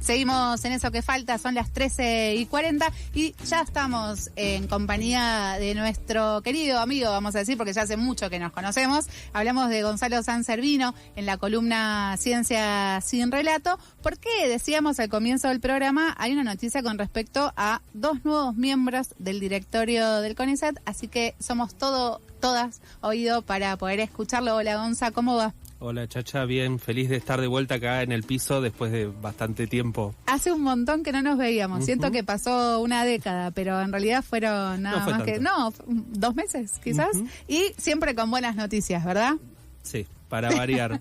Seguimos en eso que falta, son las 13:40 y ya estamos en compañía de nuestro querido amigo, vamos a decir, porque ya hace mucho que nos conocemos. Hablamos de Gonzalo Sanservino en la columna Ciencia sin Relato, porque decíamos al comienzo del programa, hay una noticia con respecto a 2 nuevos miembros del directorio del CONICET, así que somos todas oído para poder escucharlo. Hola Gonza, ¿cómo va? Hola Chacha, bien, feliz de estar de vuelta acá en el piso después de bastante tiempo. Hace un montón que no nos veíamos, siento que pasó una década, pero en realidad fueron nada más que 2 meses quizás, y siempre con buenas noticias, ¿verdad? Sí, para variar.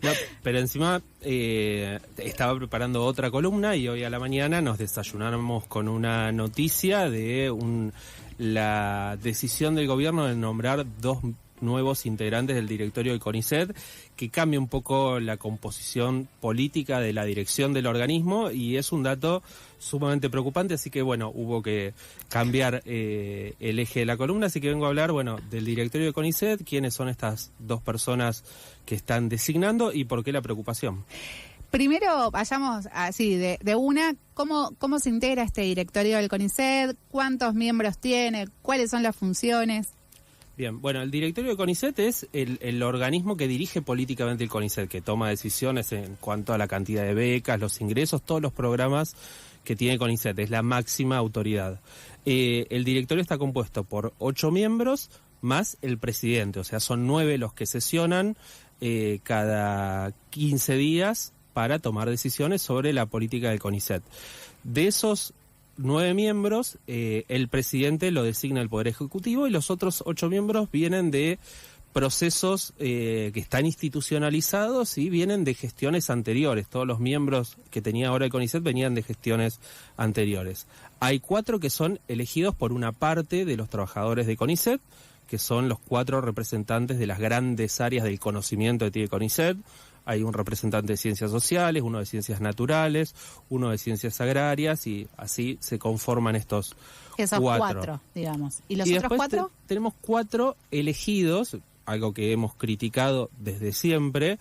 No, pero encima estaba preparando otra columna y hoy a la mañana nos desayunamos con una noticia de la decisión del gobierno de nombrar 2 nuevos integrantes del directorio del CONICET, que cambia un poco la composición política de la dirección del organismo, y es un dato sumamente preocupante, así que bueno, hubo que cambiar el eje de la columna, así que vengo a hablar, del directorio del CONICET, quiénes son estas 2 personas que están designando y por qué la preocupación. Primero, vayamos así, de una, ¿cómo se integra este directorio del CONICET? ¿Cuántos miembros tiene? ¿Cuáles son las funciones? Bien, el directorio de CONICET es el organismo que dirige políticamente el CONICET, que toma decisiones en cuanto a la cantidad de becas, los ingresos, todos los programas que tiene CONICET, es la máxima autoridad. El directorio está compuesto por 8 miembros más el presidente, o sea, son 9 los que sesionan cada 15 días para tomar decisiones sobre la política del CONICET. De esos 9 miembros, el presidente lo designa el Poder Ejecutivo y los otros 8 miembros vienen de procesos que están institucionalizados y vienen de gestiones anteriores. Todos los miembros que tenía ahora el CONICET venían de gestiones anteriores. Hay 4 que son elegidos por una parte de los trabajadores de CONICET, que son los 4 representantes de las grandes áreas del conocimiento que tiene CONICET. Hay un representante de ciencias sociales, uno de ciencias naturales, uno de ciencias agrarias, y así se conforman esos 4, digamos. ¿Y los otros 4? Tenemos 4 elegidos, algo que hemos criticado desde siempre,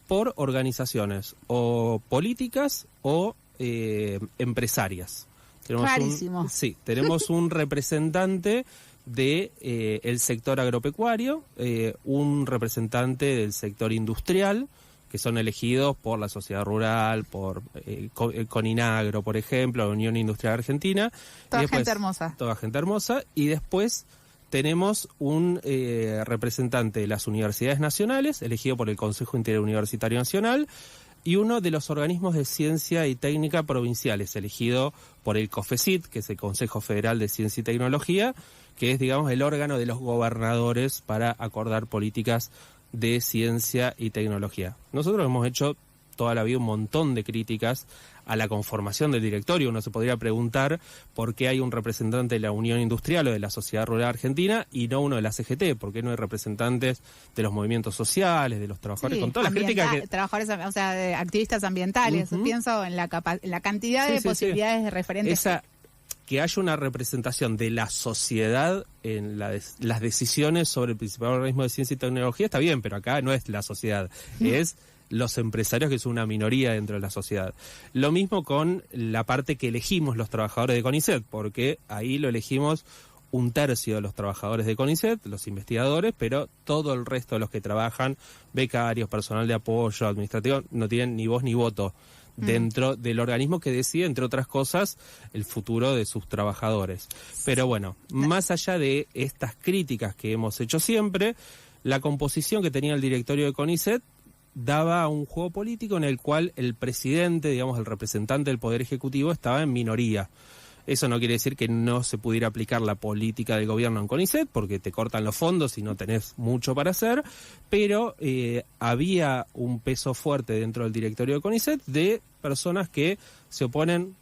por organizaciones o políticas o empresarias. Rarísimo. Tenemos un representante de el sector agropecuario, un representante del sector industrial, que son elegidos por la sociedad rural, por Coninagro, por ejemplo, la Unión Industrial Argentina. Toda gente hermosa. Toda gente hermosa. Y después tenemos un representante de las universidades nacionales, elegido por el Consejo Interuniversitario Nacional, y uno de los organismos de ciencia y técnica provinciales, elegido por el COFECIT, que es el Consejo Federal de Ciencia y Tecnología, que es, digamos, el órgano de los gobernadores para acordar políticas de ciencia y tecnología. Nosotros hemos hecho toda la vida un montón de críticas a la conformación del directorio. Uno se podría preguntar por qué hay un representante de la Unión Industrial o de la Sociedad Rural Argentina y no uno de la CGT, por qué no hay representantes de los movimientos sociales, de los trabajadores, con todas las críticas que... Trabajadores, de activistas ambientales. Pienso en la cantidad de posibilidades de referentes. Que haya una representación de la sociedad en las decisiones sobre el principal organismo de ciencia y tecnología está bien, pero acá no es la sociedad, es los empresarios, que son una minoría dentro de la sociedad. Lo mismo con la parte que elegimos los trabajadores de CONICET, porque ahí lo elegimos 1/3 de los trabajadores de CONICET, los investigadores, pero todo el resto de los que trabajan, becarios, personal de apoyo, administrativo, no tienen ni voz ni voto dentro del organismo que decide, entre otras cosas, el futuro de sus trabajadores. Pero más allá de estas críticas que hemos hecho siempre, la composición que tenía el directorio de CONICET daba un juego político en el cual el presidente, digamos, el representante del Poder Ejecutivo, estaba en minoría. Eso no quiere decir que no se pudiera aplicar la política del gobierno en CONICET, porque te cortan los fondos y no tenés mucho para hacer, pero había un peso fuerte dentro del directorio de CONICET de personas que se oponen,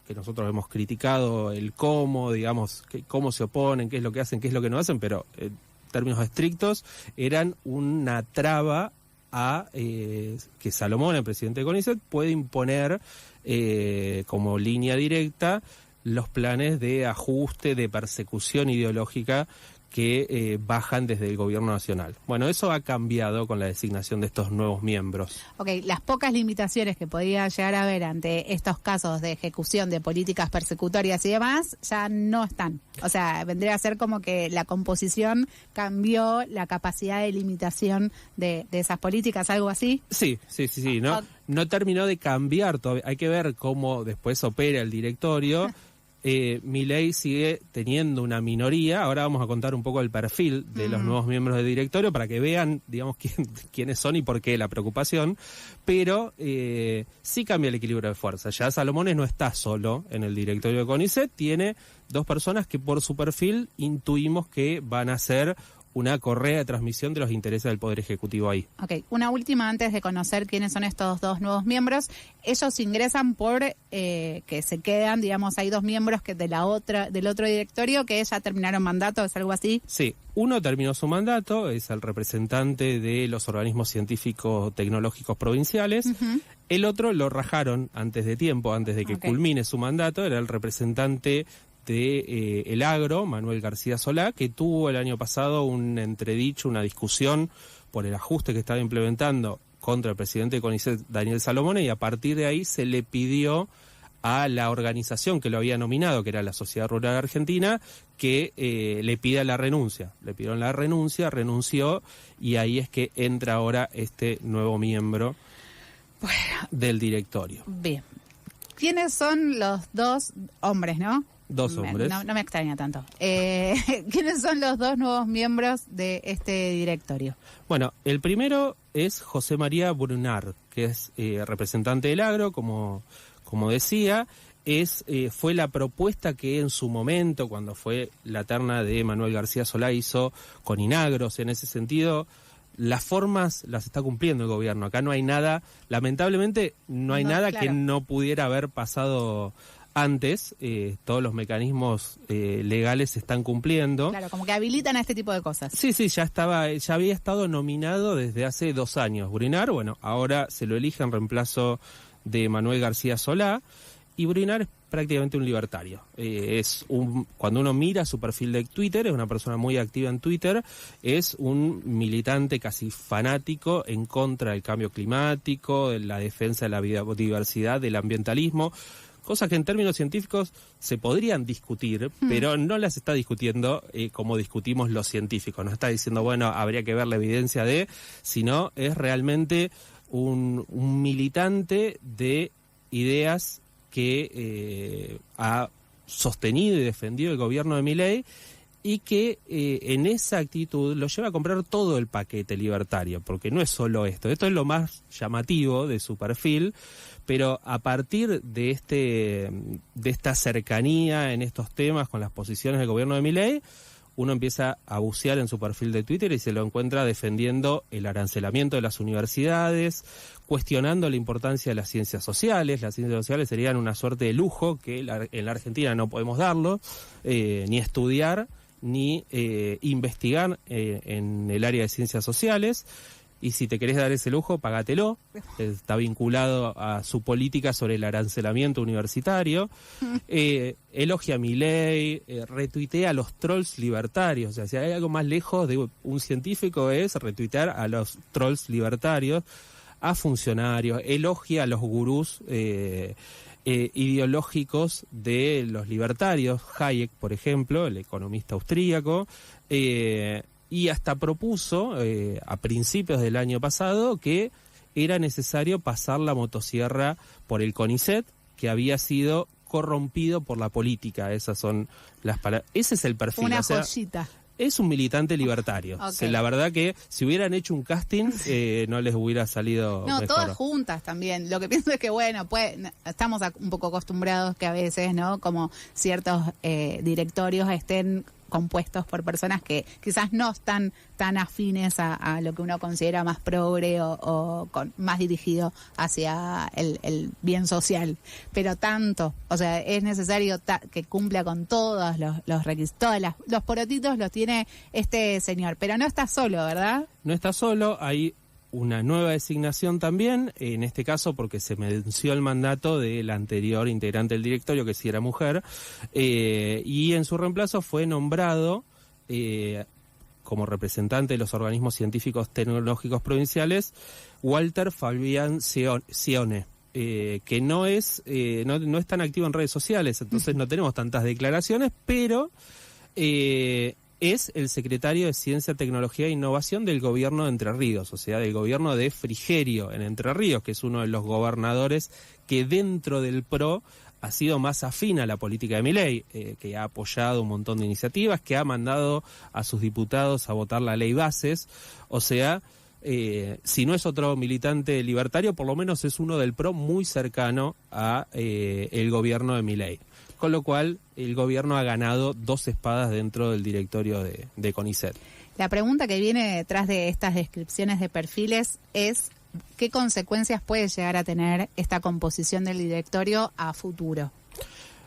que nosotros hemos criticado el cómo, digamos, cómo se oponen, qué es lo que hacen, qué es lo que no hacen, pero en términos estrictos eran una traba a que Salomón, el presidente de CONICET, puede imponer como línea directa los planes de ajuste, de persecución ideológica que bajan desde el gobierno nacional. Bueno, eso ha cambiado con la designación de estos nuevos miembros. Ok, las pocas limitaciones que podía llegar a haber ante estos casos de ejecución de políticas persecutorias y demás, ya no están. O sea, vendría a ser como que la composición cambió la capacidad de limitación de esas políticas, algo así. Sí. No terminó de cambiar todavía. Hay que ver cómo después opera el directorio. Milei sigue teniendo una minoría. Ahora vamos a contar un poco el perfil de los nuevos miembros del directorio para que vean, digamos, quiénes son y por qué la preocupación. Pero sí cambia el equilibrio de fuerza. Ya Salomones no está solo en el directorio de CONICET, tiene dos personas que por su perfil intuimos que van a ser una correa de transmisión de los intereses del Poder Ejecutivo ahí. Ok, una última antes de conocer quiénes son estos dos nuevos miembros. Ellos ingresan por que se quedan, digamos, hay dos miembros que del otro directorio que ya terminaron mandato, ¿es algo así? Sí, uno terminó su mandato, es el representante de los organismos científicos tecnológicos provinciales. El otro lo rajaron antes de tiempo, antes de que culmine su mandato, era el representante de el agro, Manuel García Solá, que tuvo el año pasado un entredicho, una discusión por el ajuste que estaba implementando contra el presidente de CONICET, Daniel Salomones, y a partir de ahí se le pidió a la organización que lo había nominado, que era la Sociedad Rural Argentina, que le pida la renuncia. Le pidieron la renuncia, renunció, y ahí es que entra ahora este nuevo miembro del directorio. Bien. ¿Quiénes son los dos hombres, no? Dos hombres. No me extraña tanto. ¿Quiénes son los dos nuevos miembros de este directorio? Bueno, el primero es José María Brunar, que es representante del agro, como decía. Fue la propuesta que en su momento, cuando fue la terna de Manuel García Solá, hizo con Inagros. En ese sentido, las formas las está cumpliendo el gobierno. Acá no hay nada, lamentablemente, no hay nada que no pudiera haber pasado antes. Todos los mecanismos legales se están cumpliendo. Claro, como que habilitan a este tipo de cosas. Sí, ya había estado nominado desde hace 2 años. Brunar, bueno, ahora se lo elige en reemplazo de Manuel García Solá, y Brunar es prácticamente un libertario. Cuando uno mira su perfil de Twitter, es una persona muy activa en Twitter, es un militante casi fanático en contra del cambio climático, de la defensa de la biodiversidad, del ambientalismo, cosas que en términos científicos se podrían discutir, pero no las está discutiendo como discutimos los científicos. No está diciendo, bueno, habría que ver la evidencia sino es realmente un militante de ideas que ha sostenido y defendido el gobierno de Milei, y que en esa actitud lo lleva a comprar todo el paquete libertario, porque no es solo esto es lo más llamativo de su perfil, pero a partir de esta cercanía en estos temas con las posiciones del gobierno de Milei, uno empieza a bucear en su perfil de Twitter y se lo encuentra defendiendo el arancelamiento de las universidades, cuestionando la importancia de las ciencias sociales. Las ciencias sociales serían una suerte de lujo que en la Argentina no podemos darlo, ni estudiar, ni investigar en el área de ciencias sociales. Y si te querés dar ese lujo, pagatelo. Está vinculado a su política sobre el arancelamiento universitario. Elogia a Milei, retuitea a los trolls libertarios. O sea, si hay algo más lejos de un científico es retuitear a los trolls libertarios, a funcionarios, elogia a los gurús ideológicos de los libertarios. Hayek, por ejemplo, el economista austríaco, y hasta propuso a principios del año pasado que era necesario pasar la motosierra por el CONICET, que había sido corrompido por la política. Esas son las palabras. Ese es el perfil. Una joyita. Es un militante libertario. Okay. O sea, la verdad que si hubieran hecho un casting, no les hubiera salido mejor. Todas juntas también. Lo que pienso es que, bueno, estamos un poco acostumbrados que a veces, ¿no? Como ciertos directorios estén compuestos por personas que quizás no están tan afines a lo que uno considera más progre o más dirigido hacia el bien social, pero tanto, o sea, es necesario que cumpla con todos los requisitos, los porotitos los tiene este señor, pero no está solo, ¿verdad? No está solo, hay una nueva designación también, en este caso porque se venció el mandato del anterior integrante del directorio, que sí era mujer, y en su reemplazo fue nombrado como representante de los organismos científicos tecnológicos provinciales, Walter Fabián Cione, que no es tan activo en redes sociales, entonces no tenemos tantas declaraciones, pero es el secretario de Ciencia, Tecnología e Innovación del gobierno de Entre Ríos, o sea, del gobierno de Frigerio en Entre Ríos, que es uno de los gobernadores que dentro del PRO ha sido más afín a la política de Milei, que ha apoyado un montón de iniciativas, que ha mandado a sus diputados a votar la ley bases, o sea, si no es otro militante libertario, por lo menos es uno del PRO muy cercano a el gobierno de Milei. Con lo cual, el gobierno ha ganado 2 espadas dentro del directorio de CONICET. La pregunta que viene detrás de estas descripciones de perfiles es ¿qué consecuencias puede llegar a tener esta composición del directorio a futuro?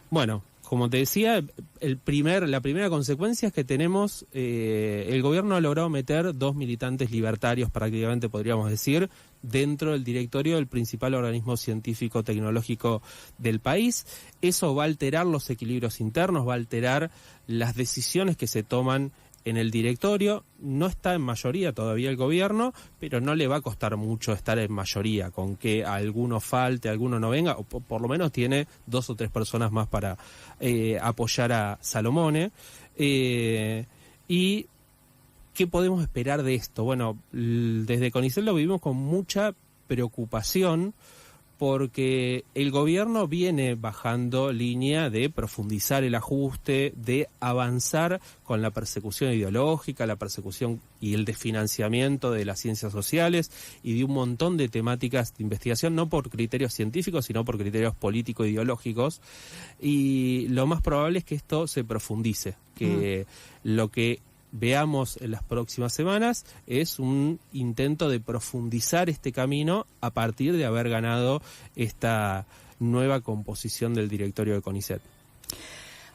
Bueno, como te decía, la primera consecuencia es que tenemos, el gobierno ha logrado meter 2 militantes libertarios, prácticamente podríamos decir, dentro del directorio del principal organismo científico tecnológico del país. Eso va a alterar los equilibrios internos, va a alterar las decisiones que se toman en el directorio. No está en mayoría todavía el gobierno, pero no le va a costar mucho estar en mayoría, con que alguno falte, alguno no venga, o por lo menos tiene 2 o 3 personas más para apoyar a Salomone. ¿Y qué podemos esperar de esto? Bueno, desde CONICET lo vivimos con mucha preocupación, porque el gobierno viene bajando línea de profundizar el ajuste, de avanzar con la persecución ideológica, la persecución y el desfinanciamiento de las ciencias sociales y de un montón de temáticas de investigación, no por criterios científicos, sino por criterios político-ideológicos. Y lo más probable es que esto se profundice, que lo que veamos en las próximas semanas es un intento de profundizar este camino a partir de haber ganado esta nueva composición del directorio de CONICET.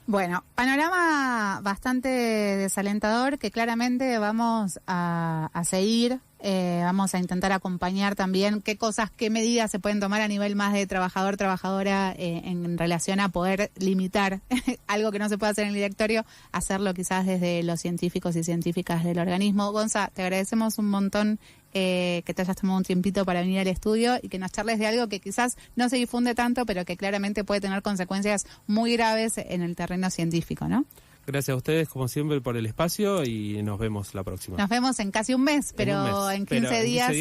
Bueno, panorama bastante desalentador que claramente vamos a seguir. Vamos a intentar acompañar también qué medidas se pueden tomar a nivel más de trabajador, trabajadora en relación a poder limitar algo que no se puede hacer en el directorio, hacerlo quizás desde los científicos y científicas del organismo. Gonza, te agradecemos un montón que te hayas tomado un tiempito para venir al estudio y que nos charles de algo que quizás no se difunde tanto, pero que claramente puede tener consecuencias muy graves en el terreno científico, ¿no? Gracias a ustedes, como siempre, por el espacio y nos vemos la próxima. Nos vemos en casi un mes, pero en 15 días